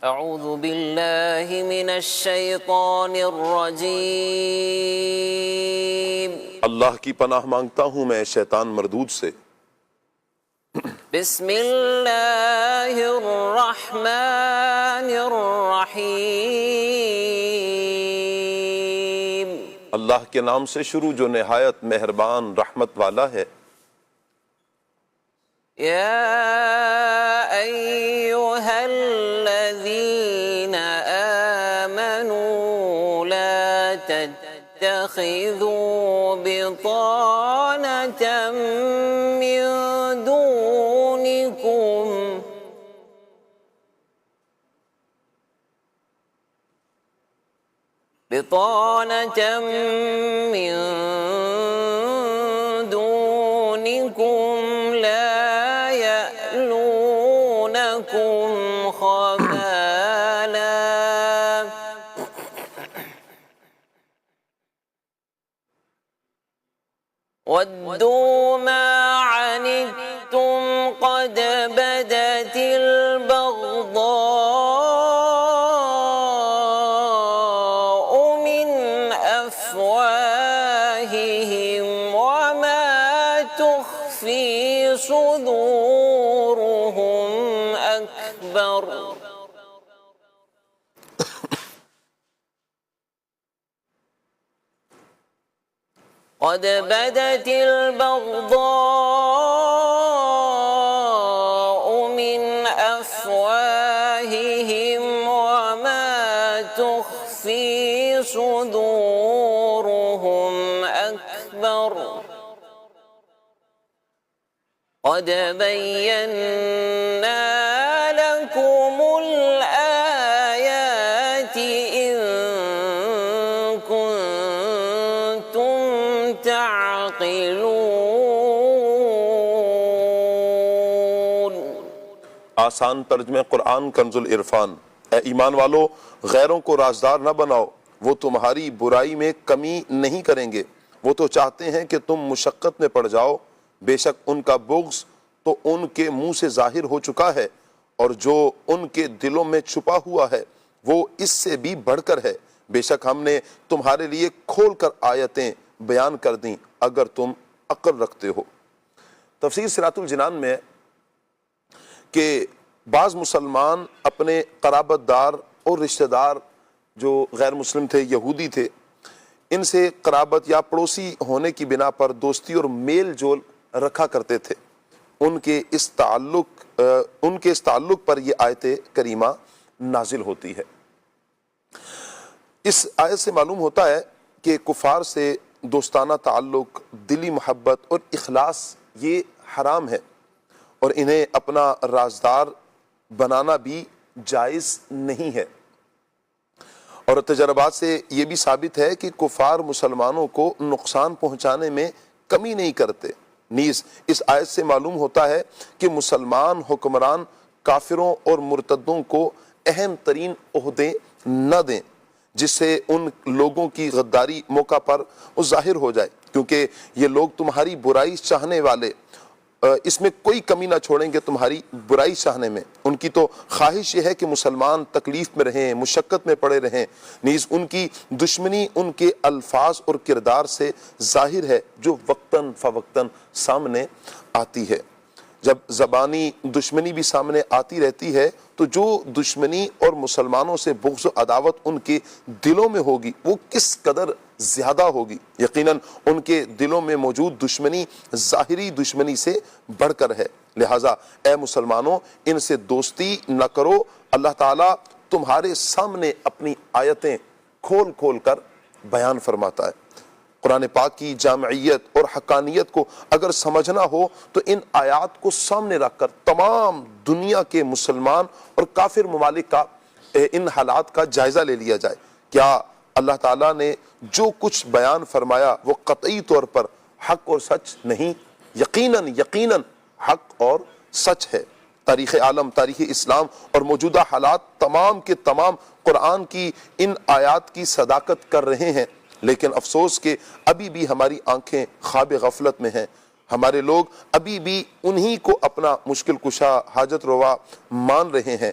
اعوذ باللہ من الشیطان الرجیم اللہ کی پناہ مانگتا ہوں میں شیطان مردود سے۔ بسم اللہ الرحمن الرحیم اللہ کے نام سے شروع جو نہایت مہربان رحمت والا ہے۔ یا ایہا الذین آمنوا لا تتخذوا بطانة من دونکم لا يألونكم خبالا وَدُّوا مَا عَنِتُّمْ قَدْ بَدَتِ الْبَغْضَاءُ مِنْ أَفْوَاهِهِمْ وَمَا تُخْفِي صُدُورُهُمْ أَكْبَرُ قد بدت البغضاء من أفواههم وما تخفي صدورهم أكبر قد بينا لكم الآيات إن كنتم تعقلون۔ آسان ترجمہ قرآن کنز العرفان۔ اے ایمان والو، غیروں کو رازدار نہ بناؤ، وہ تمہاری برائی میں کمی نہیں کریں گے، وہ تو چاہتے ہیں کہ تم مشقت میں پڑ جاؤ، بے شک ان کا بغض تو ان کے منہ سے ظاہر ہو چکا ہے، اور جو ان کے دلوں میں چھپا ہوا ہے وہ اس سے بھی بڑھ کر ہے۔ بے شک ہم نے تمہارے لیے کھول کر آیتیں بیان کر دیں اگر تم عقل رکھتے ہو۔ تفسیر صراط الجنان میں کہ بعض مسلمان اپنے قرابت دار اور رشتہ دار جو غیر مسلم تھے، یہودی تھے، ان سے قرابت یا پڑوسی ہونے کی بنا پر دوستی اور میل جول رکھا کرتے تھے۔ ان کے اس تعلق پر یہ آیت کریمہ نازل ہوتی ہے۔ اس آیت سے معلوم ہوتا ہے کہ کفار سے دوستانہ تعلق، دلی محبت اور اخلاص یہ حرام ہے، اور انہیں اپنا رازدار بنانا بھی جائز نہیں ہے۔ اور تجربات سے یہ بھی ثابت ہے کہ کفار مسلمانوں کو نقصان پہنچانے میں کمی نہیں کرتے۔ نیز اس آیت سے معلوم ہوتا ہے کہ مسلمان حکمران کافروں اور مرتدوں کو اہم ترین عہدے نہ دیں، جس سے ان لوگوں کی غداری موقع پر ظاہر ہو جائے، کیونکہ یہ لوگ تمہاری برائی چاہنے والے، اس میں کوئی کمی نہ چھوڑیں گے تمہاری برائی چاہنے میں۔ ان کی تو خواہش یہ ہے کہ مسلمان تکلیف میں رہیں، مشقت میں پڑے رہیں۔ نیز ان کی دشمنی ان کے الفاظ اور کردار سے ظاہر ہے، جو وقتاً فوقتاً سامنے آتی ہے۔ جب زبانی دشمنی بھی سامنے آتی رہتی ہے تو جو دشمنی اور مسلمانوں سے بغض و عداوت ان کے دلوں میں ہوگی وہ کس قدر زیادہ ہوگی۔ یقیناً ان کے دلوں میں موجود دشمنی ظاہری دشمنی سے بڑھ کر ہے، لہٰذا اے مسلمانوں ان سے دوستی نہ کرو۔ اللہ تعالیٰ تمہارے سامنے اپنی آیتیں کھول کھول کر بیان فرماتا ہے۔ قرآن پاک کی جامعیت اور حقانیت کو اگر سمجھنا ہو تو ان آیات کو سامنے رکھ کر تمام دنیا کے مسلمان اور کافر ممالک کا ان حالات کا جائزہ لے لیا جائے۔ کیا اللہ تعالیٰ نے جو کچھ بیان فرمایا وہ قطعی طور پر حق اور سچ نہیں؟ یقیناً حق اور سچ ہے۔ تاریخ عالم، تاریخ اسلام اور موجودہ حالات تمام کے تمام قرآن کی ان آیات کی صداقت کر رہے ہیں، لیکن افسوس کہ ابھی بھی ہماری آنکھیں خواب غفلت میں ہیں۔ ہمارے لوگ ابھی بھی انہی کو اپنا مشکل کشا، حاجت روا مان رہے ہیں۔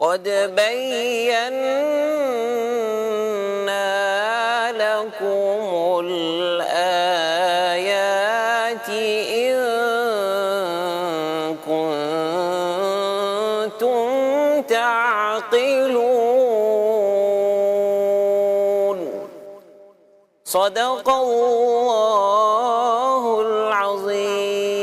قد بينا لكم الآيات إن كنتم تعقلون صدق الله العظيم